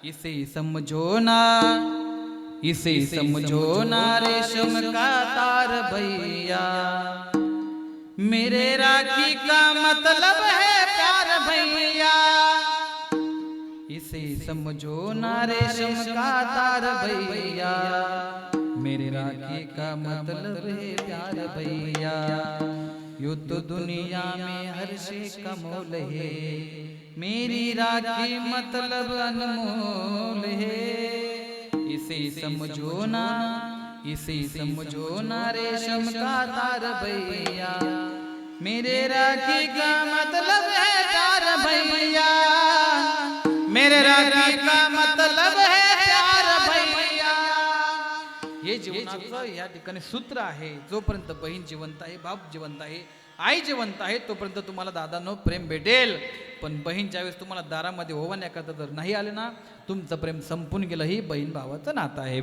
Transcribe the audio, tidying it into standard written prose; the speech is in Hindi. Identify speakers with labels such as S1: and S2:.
S1: इसे समझो ना, इसे समझो ना रेशम का तार भैया, मेरे राखी का मतलब है प्यार भैया। इसे समझो ना रेशम का तार भैया, मेरे राखी का मतलब है प्यार भैया। यूं तो दुनिया में हर शे का मोल है, मेरी राखी मतलब अनमोल है। इसे समझो ना, इसे समझो ना रेशम का तार भैया, मेरे राखी का मतलब है प्यार भैया, मेरे राखी का मतलब है प्यार भैया। हे जीवनाचं या ठिकाणी सूत्र आहे, जोपर्यंत बहीण जिवंत आहे, बाप जिवंत आहे, आई जिवंत आहे, तोपर्यंत तुम्हाला दादांनो प्रेम भेटेल. पण बहीण ज्यावेळेस तुम्हाला दारामध्ये ओवाळण्याकरता जर नाही आले ना, तुमचं प्रेम संपून गेलं. ही बहीण भावाचं नातं आहे.